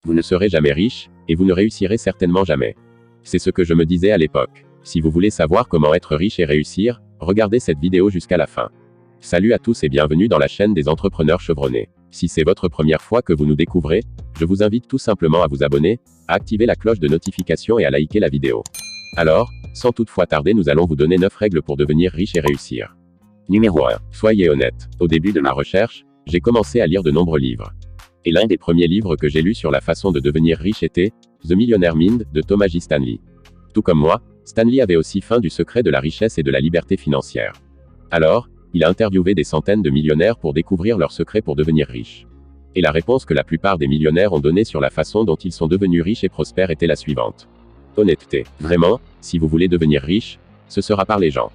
Vous ne serez jamais riche, et vous ne réussirez certainement jamais. C'est ce que je me disais à l'époque. Si vous voulez savoir comment être riche et réussir, regardez cette vidéo jusqu'à la fin. Salut à tous et bienvenue dans la chaîne des entrepreneurs chevronnés. Si c'est votre première fois que vous nous découvrez, je vous invite tout simplement à vous abonner, à activer la cloche de notification et à liker la vidéo. Alors, sans toutefois tarder, nous allons vous donner 9 règles pour devenir riche et réussir. Numéro 1. Soyez honnête. Au début de ma recherche, j'ai commencé à lire de nombreux livres. Et l'un des premiers livres que j'ai lu sur la façon de devenir riche était The Millionaire Mind de Thomas J. Stanley. Tout comme moi, Stanley avait aussi faim du secret de la richesse et de la liberté financière. Alors, il a interviewé des centaines de millionnaires pour découvrir leurs secrets pour devenir riches. Et la réponse que la plupart des millionnaires ont donnée sur la façon dont ils sont devenus riches et prospères était la suivante. Honnêteté. Vraiment, si vous voulez devenir riche, ce sera par les gens.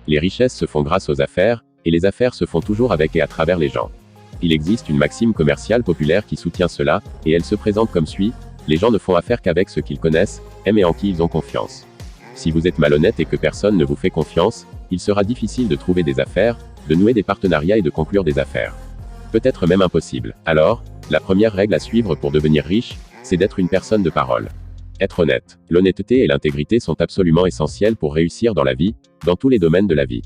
Les richesses se font grâce aux affaires, et les affaires se font toujours avec et à travers les gens. Il existe une maxime commerciale populaire qui soutient cela, et elle se présente comme suit: les gens ne font affaire qu'avec ceux qu'ils connaissent, aiment et en qui ils ont confiance. Si vous êtes malhonnête et que personne ne vous fait confiance, il sera difficile de trouver des affaires, de nouer des partenariats et de conclure des affaires. Peut-être même impossible. Alors, la première règle à suivre pour devenir riche, c'est d'être une personne de parole. Être honnête. L'honnêteté et l'intégrité sont absolument essentielles pour réussir dans la vie, dans tous les domaines de la vie.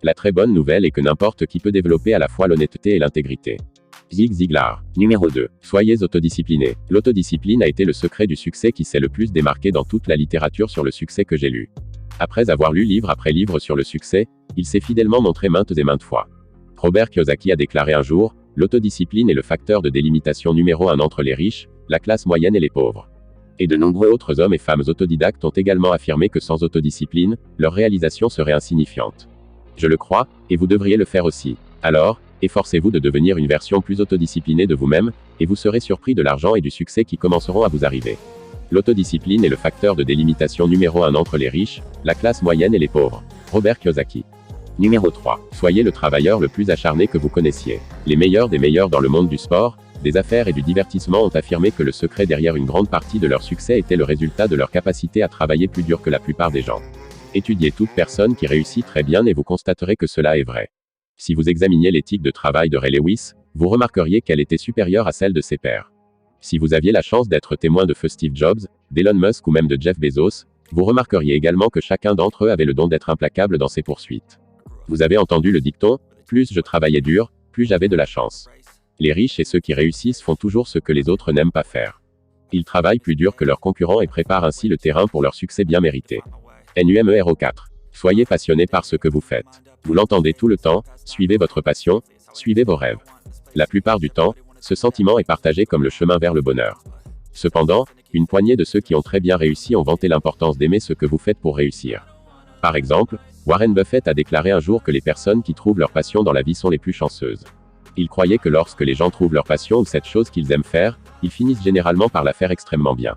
La très bonne nouvelle est que n'importe qui peut développer à la fois l'honnêteté et l'intégrité. Zig Ziglar. Numéro 2. Soyez autodiscipliné. L'autodiscipline a été le secret du succès qui s'est le plus démarqué dans toute la littérature sur le succès que j'ai lu. Après avoir lu livre après livre sur le succès, il s'est fidèlement montré maintes et maintes fois. Robert Kiyosaki a déclaré un jour: l'autodiscipline est le facteur de délimitation numéro 1 entre les riches, la classe moyenne et les pauvres. Et de nombreux autres hommes et femmes autodidactes ont également affirmé que sans autodiscipline, leur réalisation serait insignifiante. Je le crois, et vous devriez le faire aussi. Alors, efforcez-vous de devenir une version plus autodisciplinée de vous-même, et vous serez surpris de l'argent et du succès qui commenceront à vous arriver. L'autodiscipline est le facteur de délimitation numéro 1 entre les riches, la classe moyenne et les pauvres. Robert Kiyosaki. Numéro 3. Soyez le travailleur le plus acharné que vous connaissiez. Les meilleurs des meilleurs dans le monde du sport, des affaires et du divertissement ont affirmé que le secret derrière une grande partie de leur succès était le résultat de leur capacité à travailler plus dur que la plupart des gens. Étudiez toute personne qui réussit très bien et vous constaterez que cela est vrai. Si vous examiniez l'éthique de travail de Ray Lewis, vous remarqueriez qu'elle était supérieure à celle de ses pairs. Si vous aviez la chance d'être témoin de feu Steve Jobs, d'Elon Musk ou même de Jeff Bezos, vous remarqueriez également que chacun d'entre eux avait le don d'être implacable dans ses poursuites. Vous avez entendu le dicton: plus je travaillais dur, plus j'avais de la chance. Les riches et ceux qui réussissent font toujours ce que les autres n'aiment pas faire. Ils travaillent plus dur que leurs concurrents et préparent ainsi le terrain pour leur succès bien mérité. Numéro 4. Soyez passionné par ce que vous faites. Vous l'entendez tout le temps: suivez votre passion, suivez vos rêves. La plupart du temps, ce sentiment est partagé comme le chemin vers le bonheur. Cependant, une poignée de ceux qui ont très bien réussi ont vanté l'importance d'aimer ce que vous faites pour réussir. Par exemple, Warren Buffett a déclaré un jour que les personnes qui trouvent leur passion dans la vie sont les plus chanceuses. Il croyait que lorsque les gens trouvent leur passion ou cette chose qu'ils aiment faire, ils finissent généralement par la faire extrêmement bien.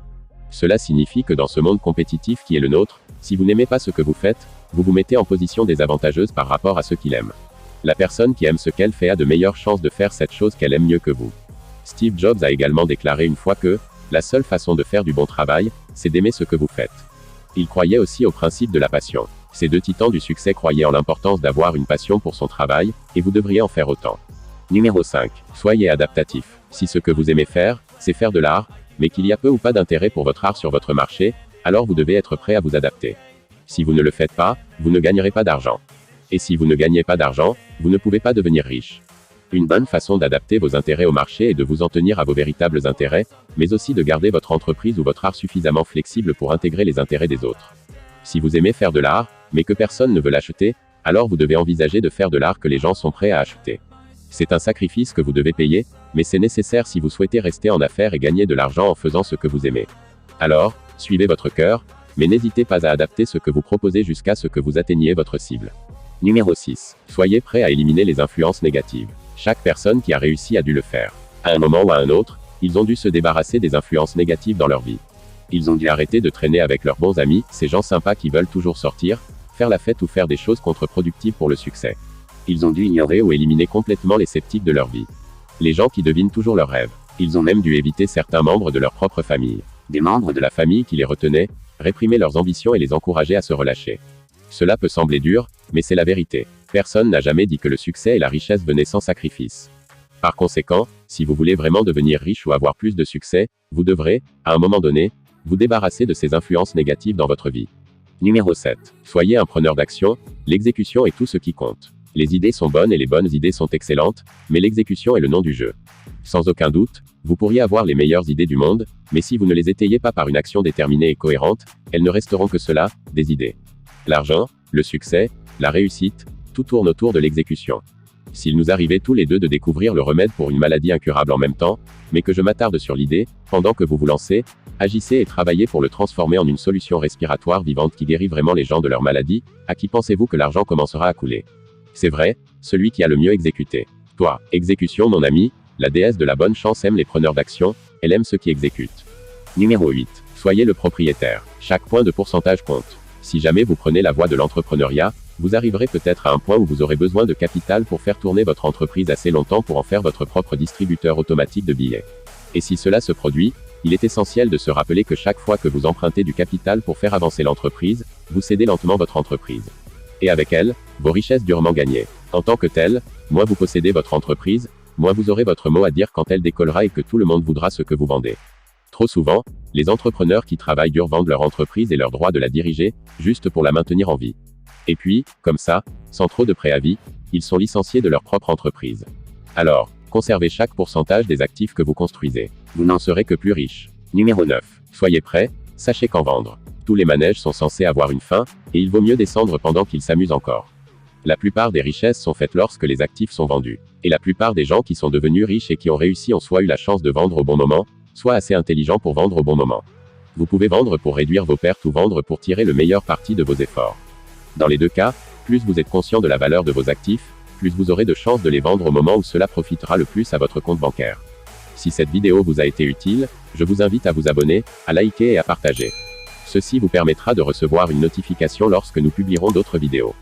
Cela signifie que dans ce monde compétitif qui est le nôtre, si vous n'aimez pas ce que vous faites, vous vous mettez en position désavantageuse par rapport à ceux qui l'aiment. La personne qui aime ce qu'elle fait a de meilleures chances de faire cette chose qu'elle aime mieux que vous. Steve Jobs a également déclaré une fois que la seule façon de faire du bon travail, c'est d'aimer ce que vous faites. Il croyait aussi au principe de la passion. Ces deux titans du succès croyaient en l'importance d'avoir une passion pour son travail, et vous devriez en faire autant. Numéro 5. Soyez adaptatif. Si ce que vous aimez faire, c'est faire de l'art, mais qu'il y a peu ou pas d'intérêt pour votre art sur votre marché, alors vous devez être prêt à vous adapter. Si vous ne le faites pas, vous ne gagnerez pas d'argent. Et si vous ne gagnez pas d'argent, vous ne pouvez pas devenir riche. Une bonne façon d'adapter vos intérêts au marché est de vous en tenir à vos véritables intérêts, mais aussi de garder votre entreprise ou votre art suffisamment flexible pour intégrer les intérêts des autres. Si vous aimez faire de l'art, mais que personne ne veut l'acheter, alors vous devez envisager de faire de l'art que les gens sont prêts à acheter. C'est un sacrifice que vous devez payer, mais c'est nécessaire si vous souhaitez rester en affaires et gagner de l'argent en faisant ce que vous aimez. Alors, suivez votre cœur, mais n'hésitez pas à adapter ce que vous proposez jusqu'à ce que vous atteigniez votre cible. Numéro 6. Soyez prêt à éliminer les influences négatives. Chaque personne qui a réussi a dû le faire. À un moment ou à un autre, ils ont dû se débarrasser des influences négatives dans leur vie. Ils ont dû arrêter de traîner avec leurs bons amis, ces gens sympas qui veulent toujours sortir, faire la fête ou faire des choses contre-productives pour le succès. Ils ont dû ignorer ou éliminer complètement les sceptiques de leur vie. Les gens qui devinent toujours leurs rêves. Ils ont même dû éviter certains membres de leur propre famille. Des membres de la famille qui les retenaient, réprimer leurs ambitions et les encourager à se relâcher. Cela peut sembler dur, mais c'est la vérité. Personne n'a jamais dit que le succès et la richesse venaient sans sacrifice. Par conséquent, si vous voulez vraiment devenir riche ou avoir plus de succès, Vous devrez, à un moment donné, vous débarrasser de ces influences négatives dans votre vie. Numéro 7. Soyez un preneur d'action, l'exécution est tout ce qui compte. Les idées sont bonnes et les bonnes idées sont excellentes, mais l'exécution est le nom du jeu. Sans aucun doute, vous pourriez avoir les meilleures idées du monde, mais si vous ne les étayez pas par une action déterminée et cohérente, elles ne resteront que cela, des idées. L'argent, le succès, la réussite, tout tourne autour de l'exécution. S'il nous arrivait tous les deux de découvrir le remède pour une maladie incurable en même temps, mais que je m'attarde sur l'idée, pendant que vous vous lancez, agissez et travaillez pour le transformer en une solution respiratoire vivante qui guérit vraiment les gens de leur maladie, à qui pensez-vous que l'argent commencera à couler? C'est vrai, celui qui a le mieux exécuté. Toi, exécution mon ami, la déesse de la bonne chance aime les preneurs d'action, elle aime ceux qui exécutent. Numéro 8. Soyez le propriétaire. Chaque point de pourcentage compte. Si jamais vous prenez la voie de l'entrepreneuriat, vous arriverez peut-être à un point où vous aurez besoin de capital pour faire tourner votre entreprise assez longtemps pour en faire votre propre distributeur automatique de billets. Et si cela se produit, il est essentiel de se rappeler que chaque fois que vous empruntez du capital pour faire avancer l'entreprise, vous cédez lentement votre entreprise. Et avec elle, vos richesses durement gagnées. En tant que telle, moins vous possédez votre entreprise, moins vous aurez votre mot à dire quand elle décollera et que tout le monde voudra ce que vous vendez. Trop souvent, les entrepreneurs qui travaillent dur vendent leur entreprise et leur droit de la diriger, juste pour la maintenir en vie. Et puis, comme ça, sans trop de préavis, ils sont licenciés de leur propre entreprise. Alors, conservez chaque pourcentage des actifs que vous construisez. Vous n'en serez que plus riche. Numéro 9. Soyez prêts, sachez quand vendre. Tous les manèges sont censés avoir une fin, et il vaut mieux descendre pendant qu'ils s'amusent encore. La plupart des richesses sont faites lorsque les actifs sont vendus. Et la plupart des gens qui sont devenus riches et qui ont réussi ont soit eu la chance de vendre au bon moment, soit assez intelligents pour vendre au bon moment. Vous pouvez vendre pour réduire vos pertes ou vendre pour tirer le meilleur parti de vos efforts. Dans les deux cas, plus vous êtes conscient de la valeur de vos actifs, plus vous aurez de chances de les vendre au moment où cela profitera le plus à votre compte bancaire. Si cette vidéo vous a été utile, je vous invite à vous abonner, à liker et à partager. Ceci vous permettra de recevoir une notification lorsque nous publierons d'autres vidéos.